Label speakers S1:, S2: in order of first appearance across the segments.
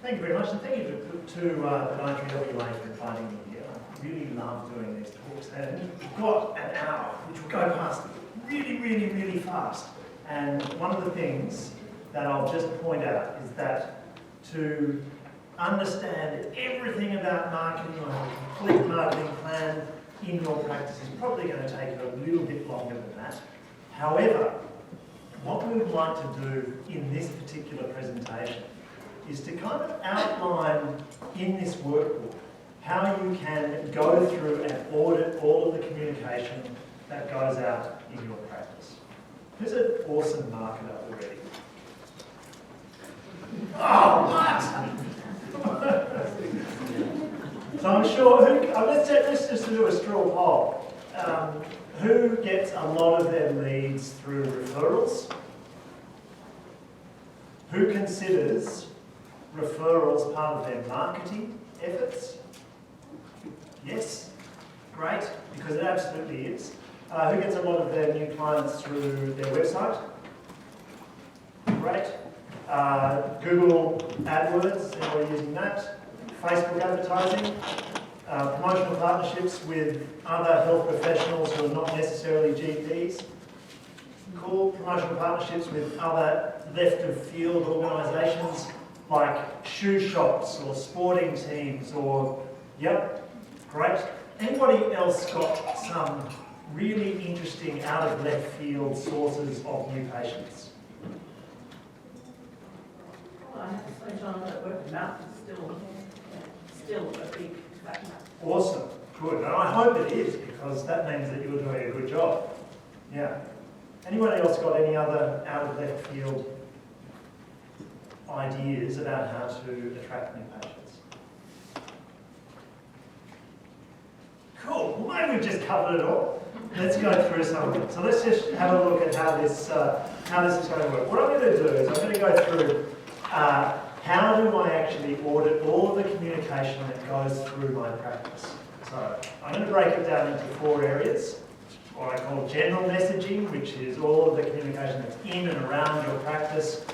S1: Thank you very much, and thank you to the Dietary WA for inviting me here. I really love doing these talks, and we've got an hour, which will go past really fast. And one of the things that I'll just point out is that to understand everything about marketing or have a complete marketing plan in your practice is probably going to take you a little bit longer than that. However, what we would like to do in this particular presentation is to kind of outline in this workbook how you can go through and audit all of the communication that goes out in your practice. Who's an awesome marketer already? Oh, what? So I'm sure, let's just do a straw poll. Who gets a lot of their leads through referrals? Who considers referrals part of their marketing efforts? Yes? Great, because it absolutely is. Who gets a lot of their new clients through their website? Great. Google AdWords, anybody using that? Facebook advertising? Promotional partnerships with other health professionals who are not necessarily GPs? Cool. Promotional partnerships with other left-of-field organisations like shoe shops or sporting teams or, yep, great. Anybody else got some really interesting out-of-left-field sources of new patients?
S2: Well, I have to say, John, that word of mouth is still a big factor.
S1: Awesome, good. And I hope it is, because that means that you're doing a good job. Yeah. Anybody else got any other out-of-left-field ideas about how to attract new patients? Cool. Well, maybe we've just covered it all. Let's go through some of it. So let's just have a look at how this is going to work. What I'm going to do is I'm going to go through how do I actually audit all of the communication that goes through my practice. So I'm going to break it down into 4 areas. What I call general messaging, which is all of the communication that's in and around your practice.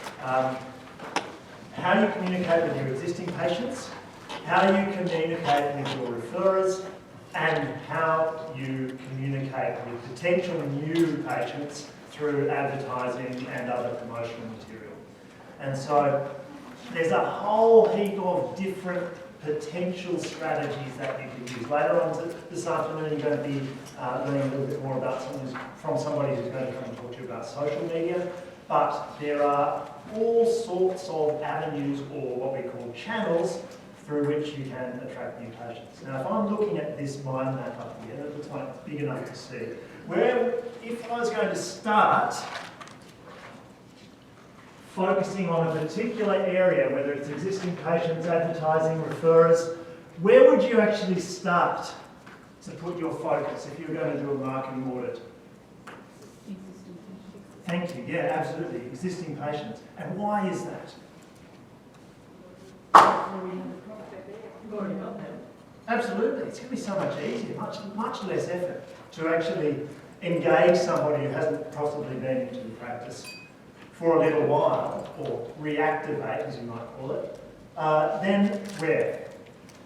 S1: How you communicate with your existing patients, how you communicate with your referrers, and how you communicate with potential new patients through advertising and other promotional material. And so there's a whole heap of different potential strategies that you can use. Later on this afternoon, you're going to be learning a little bit more about from somebody who's going to come and talk to you about social media. But there are all sorts of avenues, or what we call channels, through which you can attract new patients. Now, if I'm looking at this mind map up here, it looks like it's big enough to see, where if I was going to start focusing on a particular area, whether it's existing patients, advertising, referrers, where would you actually start to put your focus if you were going to do a marketing audit? Thank you. Yeah, absolutely. Existing patients. And why is that?
S2: You've already got them.
S1: Absolutely. It's going to be so much easier, much less effort to actually engage somebody who hasn't possibly been into the practice for a little while, or reactivate, as you might call it. Then where?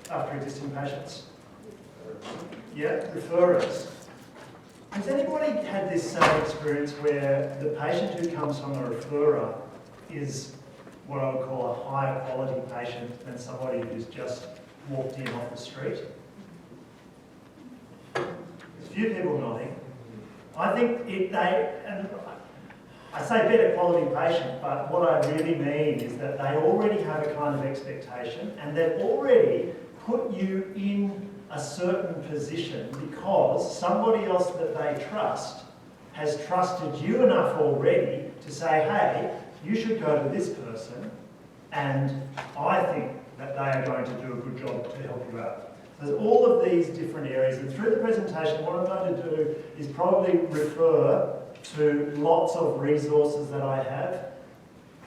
S1: After existing patients? Yeah, referrers. Has anybody had this same experience where the patient who comes from a referrer is what I would call a higher quality patient than somebody who's just walked in off the street? There's a few people nodding. I think and I say better quality patient, but what I really mean is that they already have a kind of expectation and they've already put you in a certain position because somebody else that they trust has trusted you enough already to say, hey, you should go to this person and I think that they are going to do a good job to help you out. There's all of these different areas, and through the presentation what I'm going to do is probably refer to lots of resources that I have.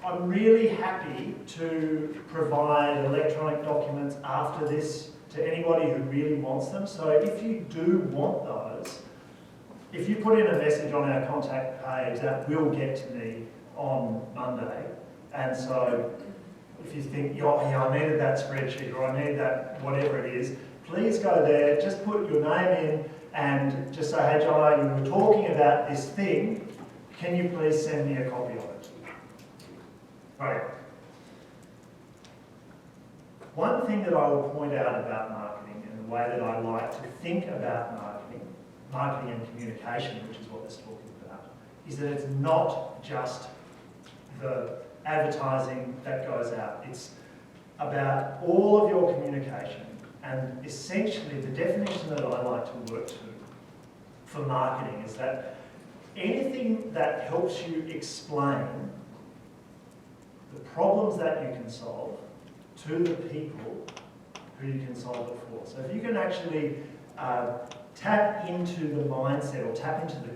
S1: I'm really happy to provide electronic documents after this to anybody who really wants them. So if you do want those, if you put in a message on our contact page, that will get to me on Monday. And so if you think, oh, yeah, I needed that spreadsheet or I need that whatever it is, please go there, just put your name in and just say, hey, John, you were talking about this thing, can you please send me a copy of it? Right. One thing that I will point out about marketing and the way that I like to think about marketing and communication, which is what this talking about, is that it's not just the advertising that goes out. It's about all of your communication, and essentially the definition that I like to work to for marketing is that anything that helps you explain the problems that you can solve to the people who you can solve it for. So if you can actually tap into the mindset or tap into the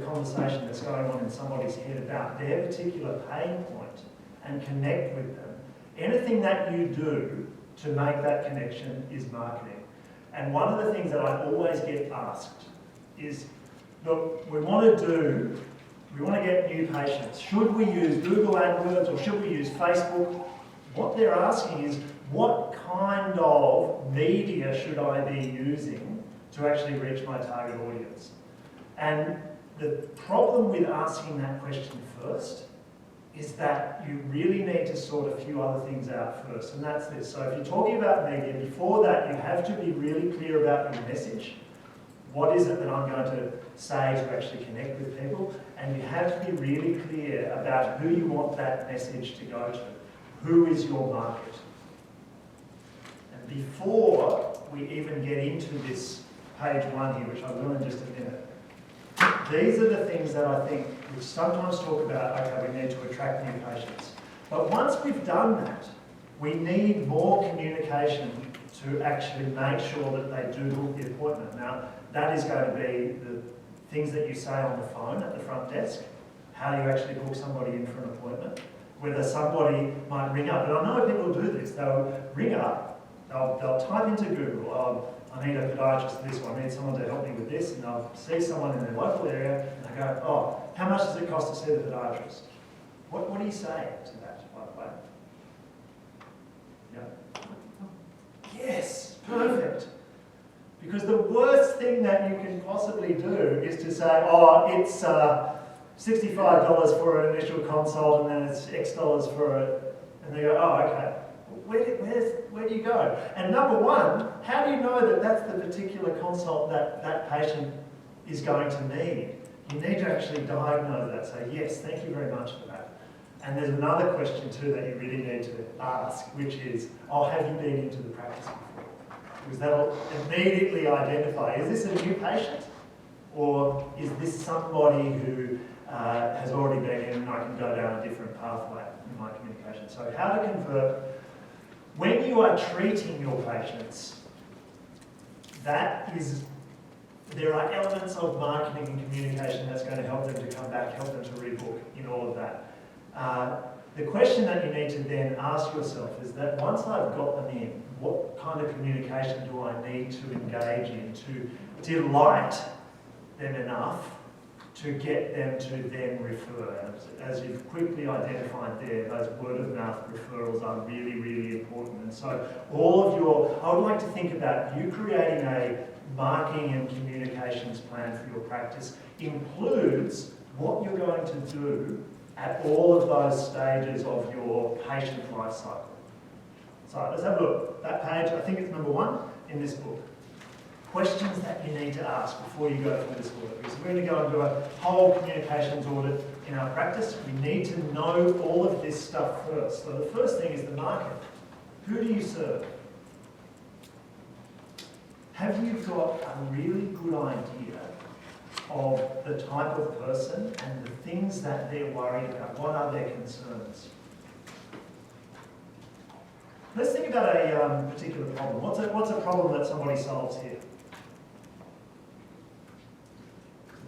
S1: conversation that's going on in somebody's head about their particular pain point and connect with them, anything that you do to make that connection is marketing. And one of the things that I always get asked is, look, we want to get new patients. Should we use Google AdWords or should we use Facebook? What they're asking is, what kind of media should I be using to actually reach my target audience? And the problem with asking that question first is that you really need to sort a few other things out first, and that's this. So if you're talking about media, before that you have to be really clear about your message. What is it that I'm going to say to actually connect with people? And you have to be really clear about who you want that message to go to. Who is your market? And before we even get into this page 1 here, which I will in just a minute, these are the things that I think we sometimes talk about, okay, we need to attract new patients. But once we've done that, we need more communication to actually make sure that they do book the appointment. Now, that is going to be the things that you say on the phone at the front desk, how you actually book somebody in for an appointment, whether somebody might ring up. And I know people do this. They'll ring up, they'll type into Google, oh, I need a podiatrist for this, or I need someone to help me with this, and they'll see someone in their local area, and they go, oh, how much does it cost to see the podiatrist? What do you say to that, by the way? Yeah. Yes, perfect. Because the worst thing that you can possibly do is to say, oh, it's $65 for an initial consult and then it's X dollars for it. And they go, oh, okay. Where do you go? And number one, how do you know that that's the particular consult that that patient is going to need? You need to actually diagnose that. Say, yes, thank you very much for that. And there's another question too that you really need to ask, which is, oh, have you been into the practice before? Because that'll immediately identify, is this a new patient? Or is this somebody who has already been in and I can go down a different pathway in my communication? So how to convert. When you are treating your patients, there are elements of marketing and communication that's going to help them to come back, help them to rebook in all of that. The question that you need to then ask yourself is that once I've got them in, what kind of communication do I need to engage in to delight them enough to get them to then refer? As you've quickly identified there, those word of mouth referrals are really, really important. And so I would like to think about you creating a marketing and communications plan for your practice includes what you're going to do at all of those stages of your patient life cycle. So let's have a look. That page, I think it's number 1 in this book. Questions that you need to ask before you go through this audit. Because we're going to go and do a whole communications audit in our practice. We need to know all of this stuff first. So the first thing is the market. Who do you serve? Have you got a really good idea of the type of person and the things that they're worried about? What are their concerns? Let's think about a particular problem. What's a problem that somebody solves here?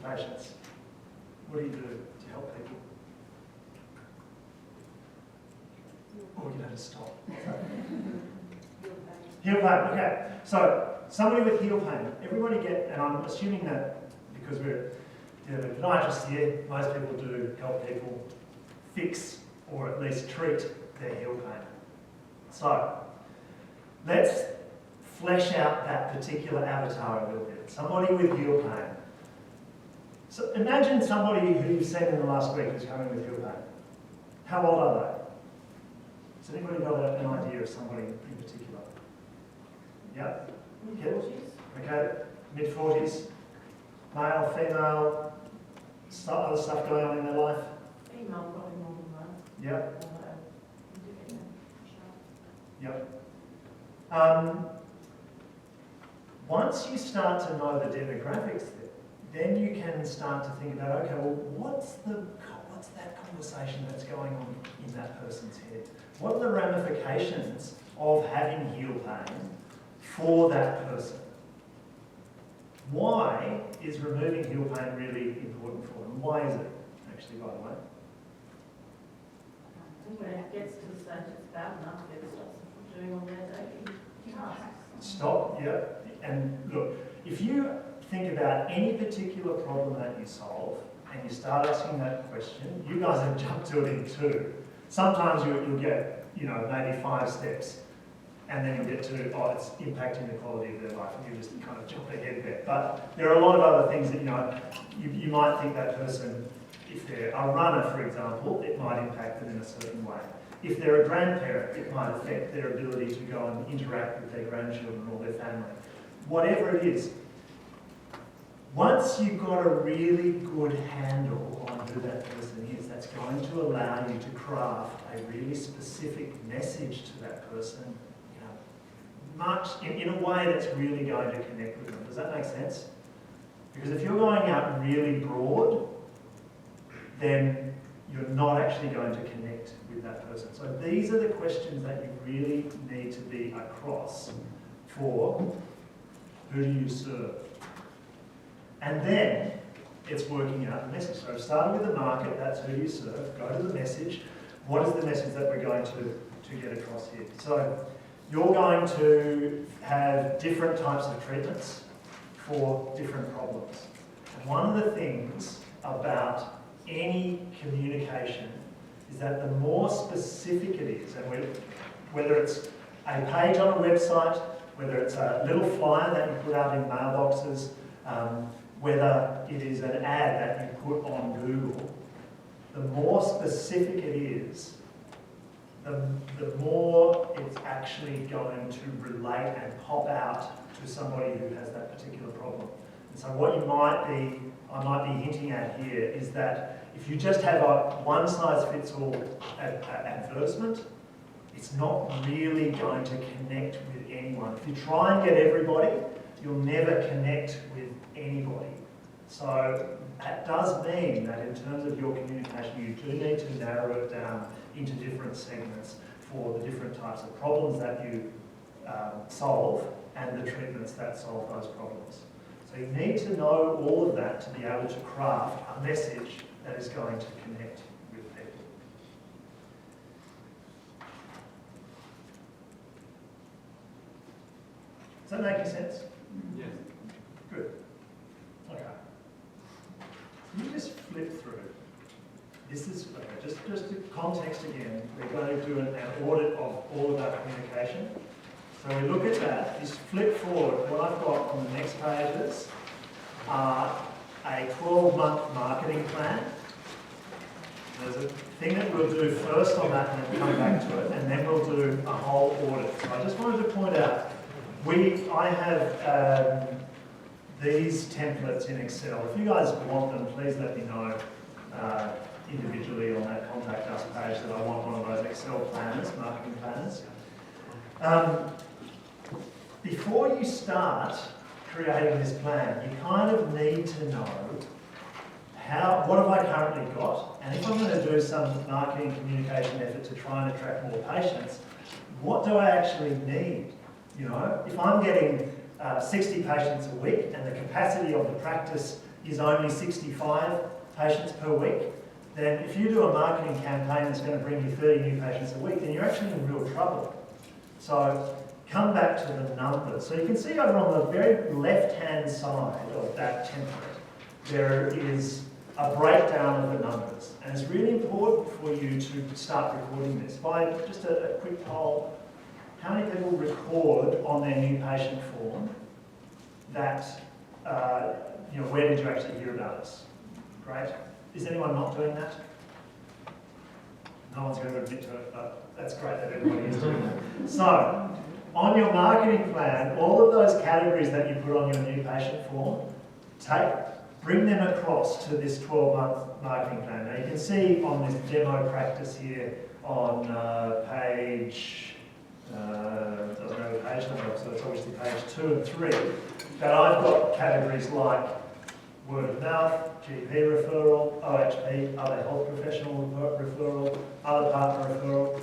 S1: Patients. What do you do to help people? Oh, you have to stop. Heel pain, okay. So, somebody with heel pain, everybody and I'm assuming that because we're the podiatrists here, most people do help people fix or at least treat their heel pain. So, let's flesh out that particular avatar a little bit. Somebody with heel pain. So imagine somebody who you've seen in the last week who's coming with heel pain. How old are they? Has anybody got an idea of somebody in particular? Yep.
S2: Mid-40s?
S1: Okay, mid-40s, male, female, other stuff going on in their life?
S2: Female, probably more than that.
S1: Yep, yep. Once you start to know the demographics, then you can start to think about, okay, well, what's that conversation that's going on in that person's head? What are the ramifications of having heel pain for that person? Why is removing heel pain really important for them? Why is it, actually, by the way?
S2: When it gets to the stage it's bad enough, it stops them from doing all their daily tasks.
S1: Stop, yeah. And look, if you think about any particular problem that you solve and you start asking that question, you guys have jumped to it in 2. Sometimes you'll get, maybe 5 steps, and then you'll get to, oh, it's impacting the quality of their life, and you just kind of jump ahead there. But there are a lot of other things that, you might think that person, if they're a runner, for example, it might impact them in a certain way. If they're a grandparent, it might affect their ability to go and interact with their grandchildren or their family. Whatever it is, once you've got a really good handle on who that person is, that's going to allow you to craft a really specific message to that person, much in a way that's really going to connect with them. Does that make sense? Because if you're going out really broad, then you're not actually going to connect with that person. So these are the questions that you really need to be across for who do you serve. And then it's working out the message. So starting with the market, that's who you serve. Go to the message. What is the message that we're going to get across here? So you're going to have different types of treatments for different problems. And one of the things about any communication is that the more specific it is, and whether it's a page on a website, whether it's a little flyer that you put out in mailboxes, whether it is an ad that you put on Google, the more specific it is, the more it's actually going to relate and pop out to somebody who has that particular problem. And so what I might be hinting at here is that if you just have a one-size-fits-all advertisement, it's not really going to connect with anyone. If you try and get everybody, you'll never connect with anybody. So that does mean that in terms of your communication, you do need to narrow it down into different segments for the different types of problems that you solve and the treatments that solve those problems. So you need to know all of that to be able to craft a message that is going to connect with people. Does that make any sense?
S3: Yes.
S1: Good. Okay. You just flip through. This is, okay, just to context again, we're going to do an audit of all of our communication. So we look at that, just flip forward. What I've got on the next pages are a 12-month marketing plan. There's a thing that we'll do first on that and then come back to it, and then we'll do a whole audit. So I just wanted to point out, I have these templates in Excel. If you guys want them, please let me know individually on that contact us page that I want one of those Excel planners, marketing planners. Before you start creating this plan, you kind of need to know what have I currently got, and if I'm going to do some marketing communication effort to try and attract more patients, what do I actually need? If I'm getting 60 patients a week and the capacity of the practice is only 65 patients per week, then if you do a marketing campaign that's going to bring you 30 new patients a week, then you're actually in real trouble. So come back to the numbers. So you can see over on the very left-hand side of that template, there is a breakdown of the numbers. And it's really important for you to start recording this. By just a quick poll, how many people record on their new patient form that, where did you actually hear about us? Great. Is anyone not doing that? No one's going to admit to it, but that's great that everybody is doing that. So, on your marketing plan, all of those categories that you put on your new patient form, bring them across to this 12-month marketing plan. Now you can see on this demo practice here on page, doesn't have a page number, so it's obviously page 2 and 3, that I've got categories like word of mouth, GP referral, OHP, other health professional referral, other partner referral.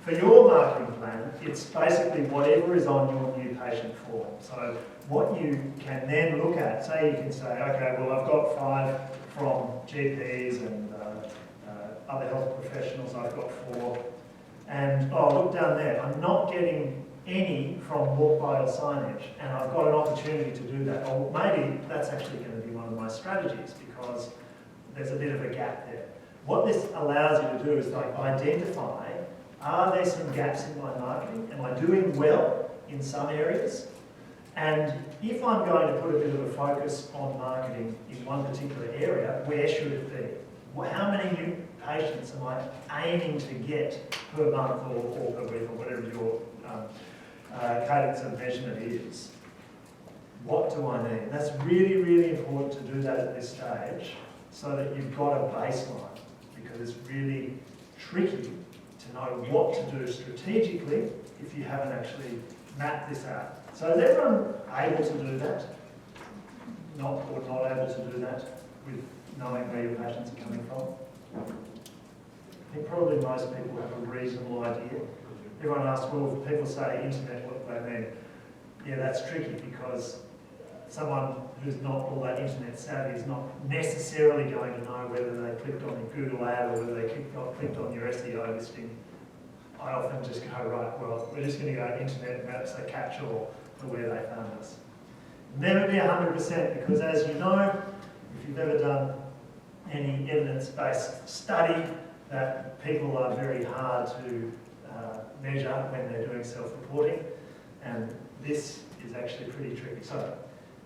S1: For your marketing plan, it's basically whatever is on your new patient form. So what you can then look at, say you can say, okay, well I've got 5 from GPs and other health professionals, I've got 4. And look down there, I'm not getting any from walk by or signage, and I've got an opportunity to do that. Or maybe that's actually going to be one of my strategies because there's a bit of a gap there. What this allows you to do is like identify, are there some gaps in my marketing? Am I doing well in some areas? And if I'm going to put a bit of a focus on marketing in one particular area, where should it be? How many new patients am I aiming to get per month or per week or whatever your cadence of measurement is? What do I need? That's really, really important to do that at this stage so that you've got a baseline, because it's really tricky to know what to do strategically if you haven't actually mapped this out. So is everyone able to do that? Not able to do that with knowing where your patients are coming from? I think probably most people have a reasonable idea. Everyone asks, well, if people say internet, what do they mean? Yeah, that's tricky because someone who's not all that internet savvy is not necessarily going to know whether they clicked on a Google ad or whether they clicked on your SEO listing. I often just go, right, well, we're just going to go internet maps, a catch-all for where they found us. Never be 100% because, as you know, if you've ever done any evidence-based study, that people are very hard to measure when they're doing self-reporting, and this is actually pretty tricky. So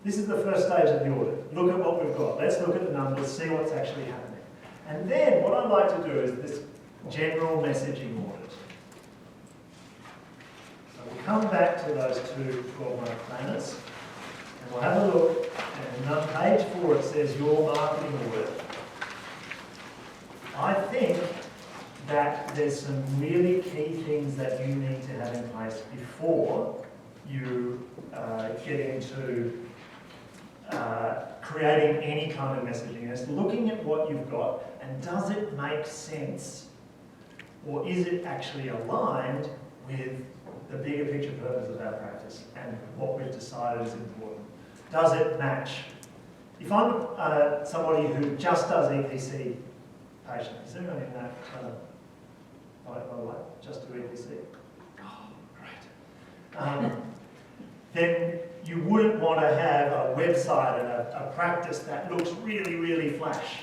S1: this is the first stage of the audit. Look at what we've got. Let's look at the numbers, see what's actually happening. And then what I'd like to do is this general messaging audit. So we'll come back to those 2 12-month planners, and we'll have a look, and on page 4 it says your marketing audit. I think that there's some really key things that you need to have in place before you get into creating any kind of messaging. It's looking at what you've got and does it make sense, or is it actually aligned with the bigger picture purpose of our practice and what we've decided is important. Does it match? If I'm somebody who just does EPC patients, is anyone in that, by the way, just do EPC? Oh, great. Then you wouldn't want to have a website and a practice that looks really, really flash.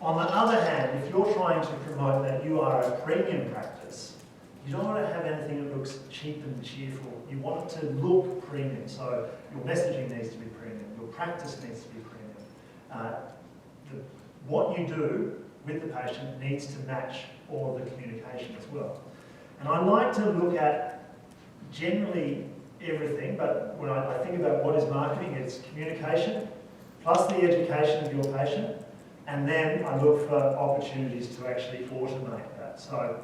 S1: On the other hand, if you're trying to promote that you are a premium practice, you don't want to have anything that looks cheap and cheerful. You want it to look premium, so your messaging needs to be premium, your practice needs to be premium. What you do with the patient needs to match all of the communication as well. And I like to look at generally everything, but when I think about what is marketing, it's communication, plus the education of your patient, and then I look for opportunities to actually automate that. So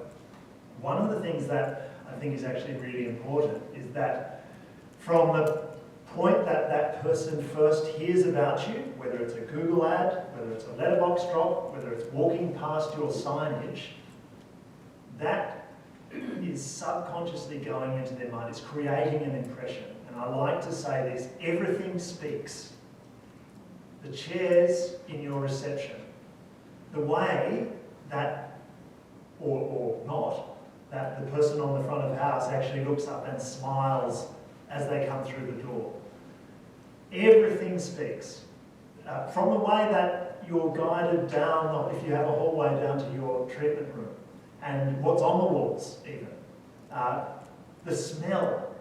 S1: one of the things that I think is actually really important is that from the point that that person first hears about you, whether it's a Google ad, whether it's a letterbox drop, whether it's walking past your signage, that is subconsciously going into their mind. It's creating an impression. And I like to say this, everything speaks. The chairs in your reception, the way that, or not, that the person on the front of the house actually looks up and smiles as they come through the door. Everything speaks. From the way that you're guided down, if you have a hallway down to your treatment room, and what's on the walls even. the smell.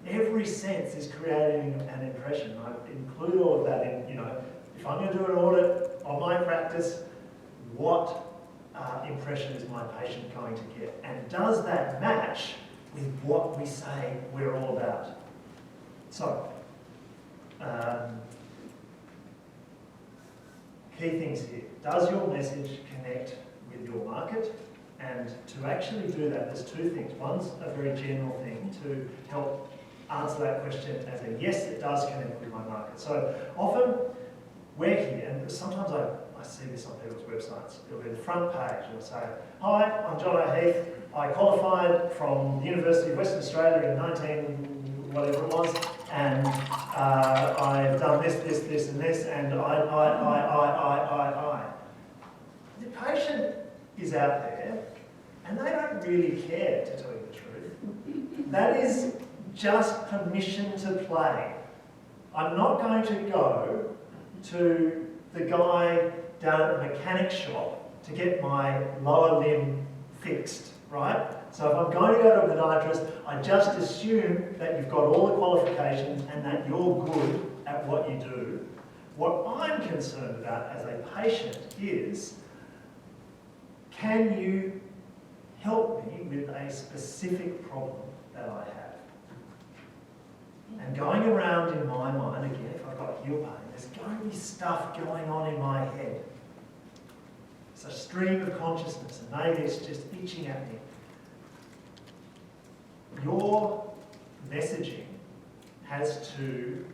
S1: Every sense is creating an impression. I include all of that in, if I'm going to do an audit of my practice, what impression is my patient going to get? And does that match with what we say we're all about? So, key things here. Does your message connect with your market? And to actually do that, there's two things. One's a very general thing to help answer that question as a yes, it does connect with my market. So often we're here, and sometimes I see this on people's websites. It'll be the front page. It'll say, "Hi, I'm John O'Heath. I qualified from the University of Western Australia in whatever it was, and I've done this, and this, and I." The patient is out there, and they don't really care, to tell you the truth. That is just permission to play. I'm not going to go to the guy down at the mechanic shop to get my lower limb fixed, right? So if I'm going to go to a podiatrist, I just assume that you've got all the qualifications and that you're good at what you do. What I'm concerned about as a patient is, can you help me with a specific problem that I have? And going around in my mind, again, if I've got heel pain, there's going to be stuff going on in my head. It's a stream of consciousness, and maybe it's just itching at me. Your messaging has to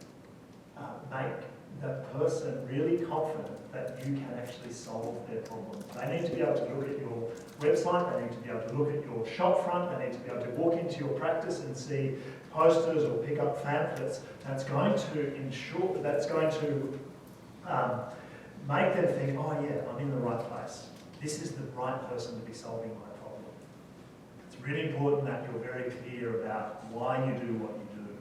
S1: make the person really confident that you can actually solve their problem. They need to be able to look at your website, they need to be able to look at your shop front, they need to be able to walk into your practice and see posters or pick up pamphlets. That's going to ensure, that's going to make them think, oh yeah, I'm in the right place. This is the right person to be solving my problem. It's really important that you're very clear about why you do what you do.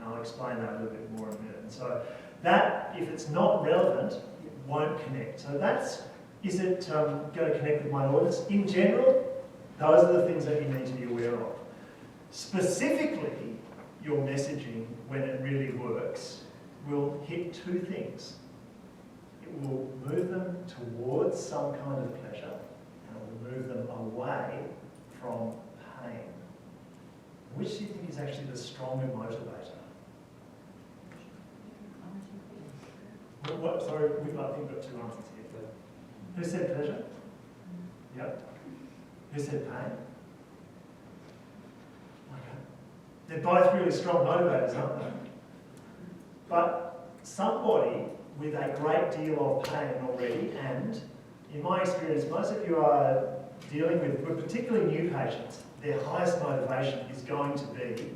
S1: And I'll explain that a little bit more in a minute. And so that, if it's not relevant, it won't connect. So that's, is it going to connect with my audience? In general, those are the things that you need to be aware of. Specifically, your messaging, when it really works, will hit two things. It will move them towards some kind of pleasure, and it will move them away from pain. Which do you think is actually the stronger motivator? Sorry, I think we've got two answers here. Who said pleasure? Yep. Who said pain? Okay. They're both really strong motivators, aren't they? But somebody with a great deal of pain already, and in my experience, most of you are dealing with particularly new patients, their highest motivation is going to be,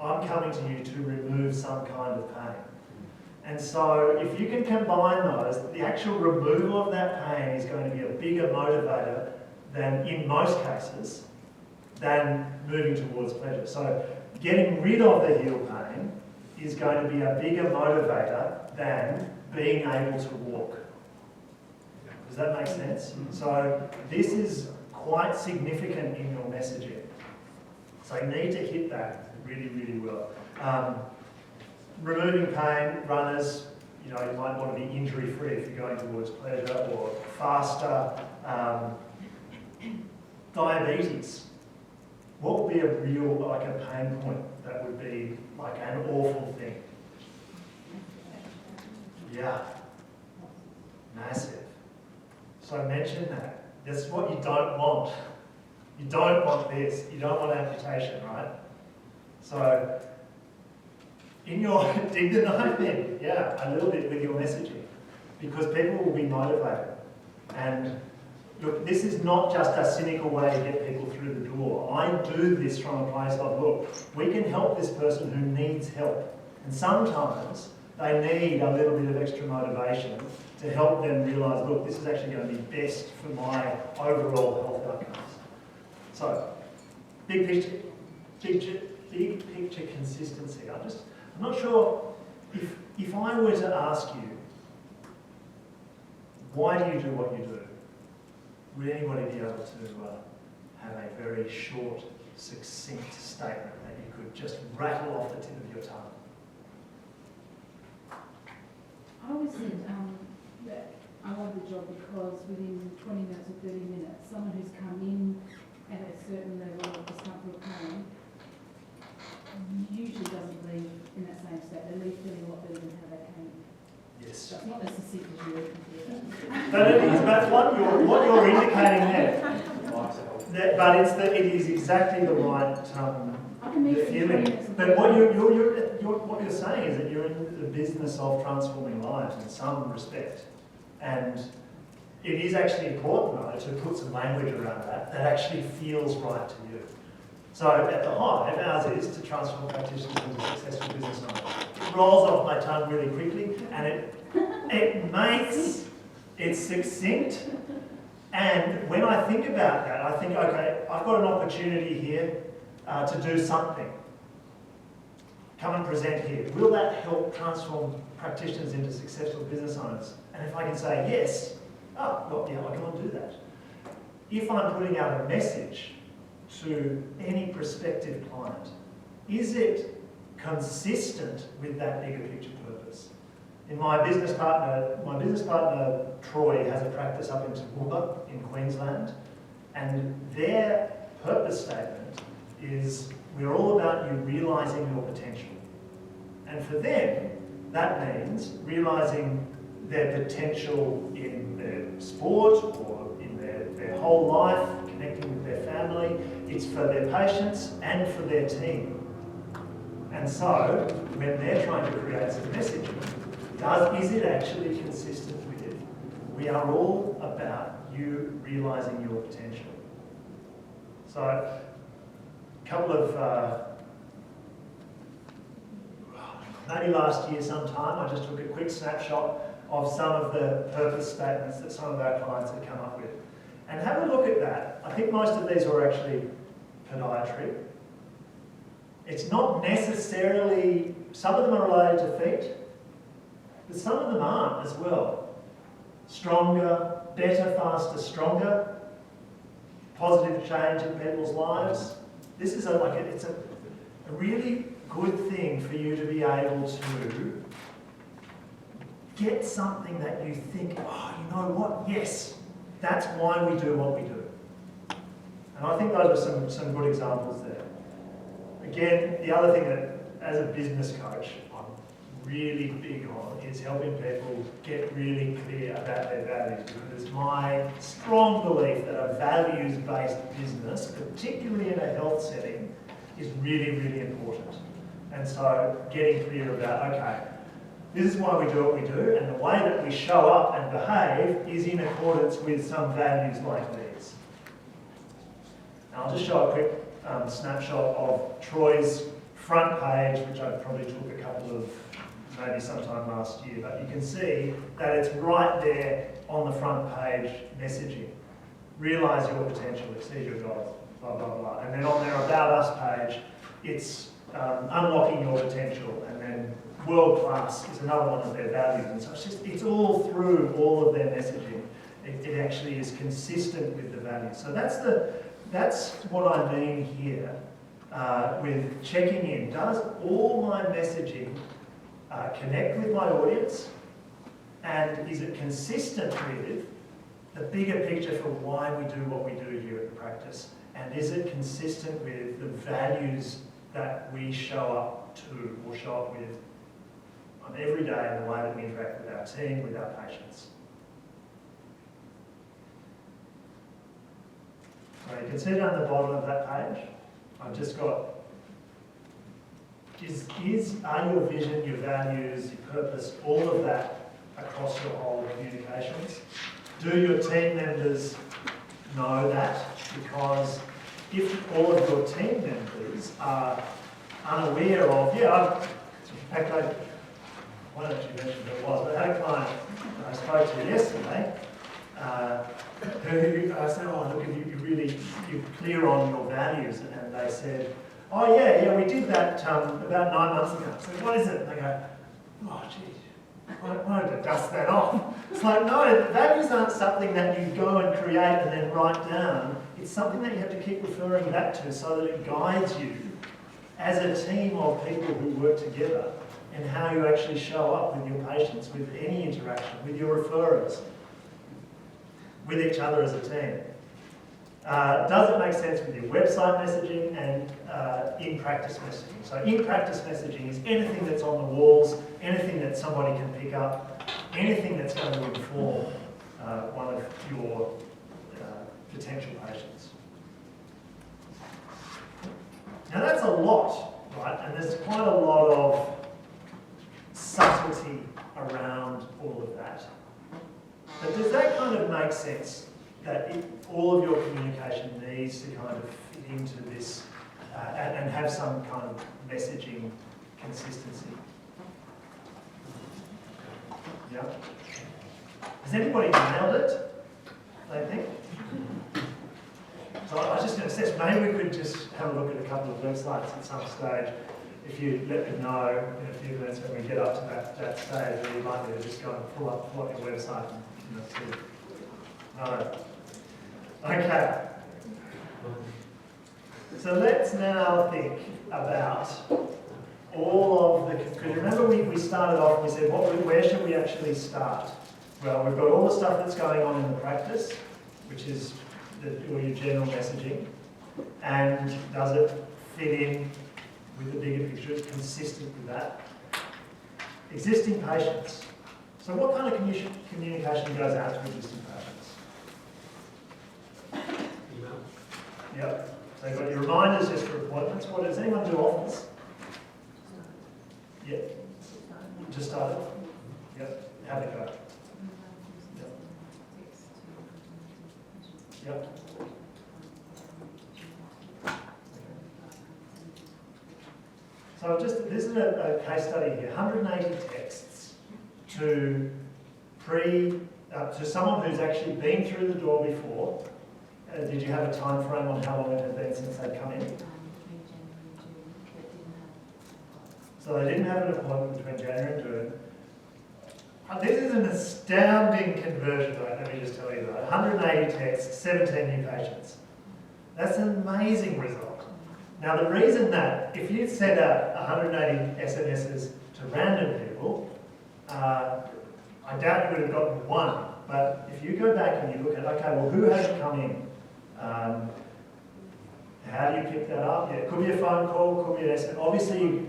S1: I'm coming to you to remove some kind of pain. And so if you can combine those, the actual removal of that pain is going to be a bigger motivator than, in most cases, than moving towards pleasure. So getting rid of the heel pain is going to be a bigger motivator than being able to walk. Does that make sense? So this is quite significant in your messaging. So you need to hit that really, really well. Removing pain, runners, you might want to be injury-free if you're going towards pleasure, or faster. Diabetes. What would be a real, a pain point that would be like an awful thing? Yeah. Massive. So mention that. That's what you don't want. You don't want this. You don't want amputation, right? So, dig the knife in, yeah, a little bit with your messaging, because people will be motivated. And look, this is not just a cynical way to get people through the door. I do this from a place of, look, we can help this person who needs help. And sometimes they need a little bit of extra motivation to help them realise, look, this is actually going to be best for my overall health outcomes. So, big picture consistency. I'm not sure if I were to ask you, why do you do what you do? Would anybody be able to have a very short, succinct statement that you could just rattle off the tip of your tongue?
S3: I always said that I love the job because within 20 minutes or 30 minutes, someone who's come in at a certain level of discomfort or pain usually doesn't leave in that same state. They leave feeling a lot better than how they came in.
S1: Yes.
S3: So it's not as succinct as you were considered.
S1: But it is, but what you're indicating there, it is exactly the right
S3: I can meet
S1: feeling. But what you're saying is that you're in the business of transforming lives in some respect, and it is actually important though to put some language around that actually feels right to you. So at the Hive, ours is to transform practitioners into successful business owners. It rolls off my tongue really quickly, and it makes it succinct. And when I think about that, I think, okay, I've got an opportunity here to do something. Come and present here. Will that help transform practitioners into successful business owners? And if I can say yes, well, yeah, I can do that. If I'm putting out a message to any prospective client, is it consistent with that bigger picture purpose? In my business partner Troy has a practice up in Toowoomba in Queensland, and their purpose statement is, we're all about you realising your potential. And for them, that means realising their potential in their sport or in their whole life, connecting with their family. It's for their patients and for their team. And so, when they're trying to create some messaging, is it actually consistent with it? We are all about you realising your potential. So, a couple of, maybe last year sometime, I just took a quick snapshot of some of the purpose statements that some of our clients had come up with. And have a look at that. I think most of these were actually podiatry. It's not necessarily, some of them are related to feet, but some of them aren't as well. Stronger, better, faster, stronger, positive change in people's lives. This is it's a really good thing for you to be able to get something that you think, oh, you know what, yes, that's why we do what we do. And I think those are some good examples there. Again, the other thing that, as a business coach, I'm really big on is helping people get really clear about their values, because it's my strong belief that a values-based business, particularly in a health setting, is really, really important. And so getting clear about, okay, this is why we do what we do, and the way that we show up and behave is in accordance with some values like these. Now I'll just show a quick snapshot of Troy's front page, which I probably took a couple of, maybe sometime last year, but you can see that it's right there on the front page messaging. Realise your potential, exceed your goals, blah, blah, blah. And then on their About Us page, it's unlocking your potential, and then world class is another one of their values. And so it's all through all of their messaging. It actually is consistent with the values. So that's what I mean here with checking in. Does all my messaging connect with my audience? And is it consistent with the bigger picture for why we do what we do here at the practice? And is it consistent with the values that we show up to or show up with on every day in the way that we interact with our team, with our patients? So you can see down the bottom of that page, I've just got, are your vision, your values, your purpose, all of that across your whole communications? Do your team members know that? Because if all of your team members are unaware of, in fact, I don't actually mention who it was, but I had a client I spoke to yesterday who I said, oh, look, you're clear on your values, and they said, oh yeah, we did that about 9 months ago. I said, what is it? And they go, oh geez, why don't I dust that off? It's like, no, values aren't something that you go and create and then write down. it's something that you have to keep referring back to so that it guides you as a team of people who work together and how you actually show up with your patients, with any interaction, with your referrers, with each other as a team. Does it make sense with your website messaging and in-practice messaging? So in-practice messaging is anything that's on the walls, anything that somebody can pick up, anything that's going to inform one of your potential patients. Now that's a lot, right? And there's quite a lot of subtlety around all of that. But does that kind of make sense? That all of your communication needs to kind of fit into this and have some kind of messaging consistency. Yeah. Has anybody nailed it? They think? So I was just going to say, maybe we could just have a look at a couple of websites at some stage. If you let me know in a few minutes when we get up to that stage, where you might be to just go and pull up your website and see. No. Okay. So let's now think about all of the, because remember we started off, we said, where should we actually start? Well, we've got all the stuff that's going on in the practice, which is all your general messaging, and does it fit in with the bigger picture? It's consistent with that. Existing patients. So what kind of communication goes out to existing patients?
S4: Email.
S1: Yep. So you've got your reminders just for appointments. What does anyone do offers? Yep. Just started? Yep. How'd it go? Yep. So this is a case study here, 180 texts to someone who's actually been through the door before. Did you have a time frame on how long it had been since they'd come in? So they didn't have an appointment between January and June. This is an astounding conversion rate, let me just tell you that. 180 texts, 17 new patients. That's an amazing result. Now the reason that, if you send out 180 SMSs to random people, I doubt you would have gotten one. But if you go back and you look at, okay, well, who hasn't come in? How do you pick that up? Yeah, it could be a phone call, could be an SMS. Obviously,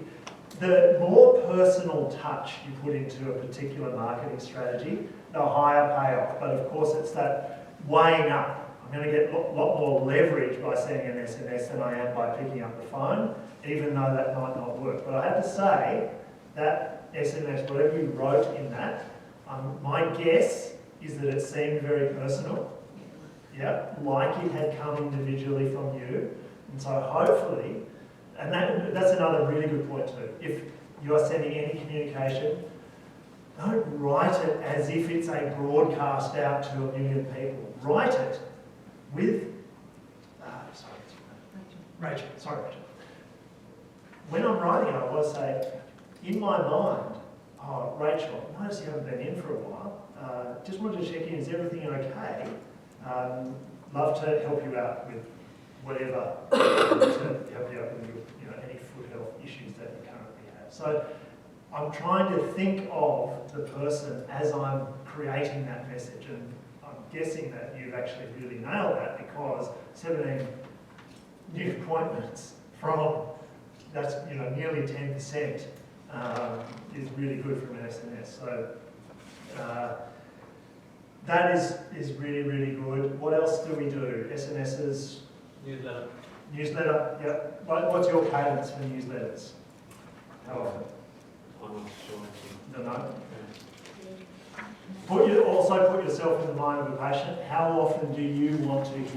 S1: the more personal touch you put into a particular marketing strategy, the higher payoff. But of course, it's that weighing up. I'm going to get a lot more leverage by sending an SMS than I am by picking up the phone, even though that might not work. But I have to say, that SMS, whatever you wrote in that, my guess is that it seemed very personal. Yeah, like it had come individually from you. And so hopefully, and that's another really good point too. If you are sending any communication, don't write it as if it's a broadcast out to 1 million people. Write it with, Rachel. When I'm writing it, I always say, in my mind, oh, Rachel, notice you haven't been in for a while. Just wanted to check in, is everything okay? Love to help you out with whatever, to help you out with any foot health issues that you currently have. So I'm trying to think of the person as I'm creating that message, and I'm guessing that you've actually really nailed that, because 17 new appointments from, that's nearly 10%, is really good from an SMS. So that is really, really good. What else do we do? SMSs? Newsletter, yep. What's your cadence for newsletters? How often?
S4: I'm not sure.
S1: No? Also put yourself in the mind of the patient. How often do you want to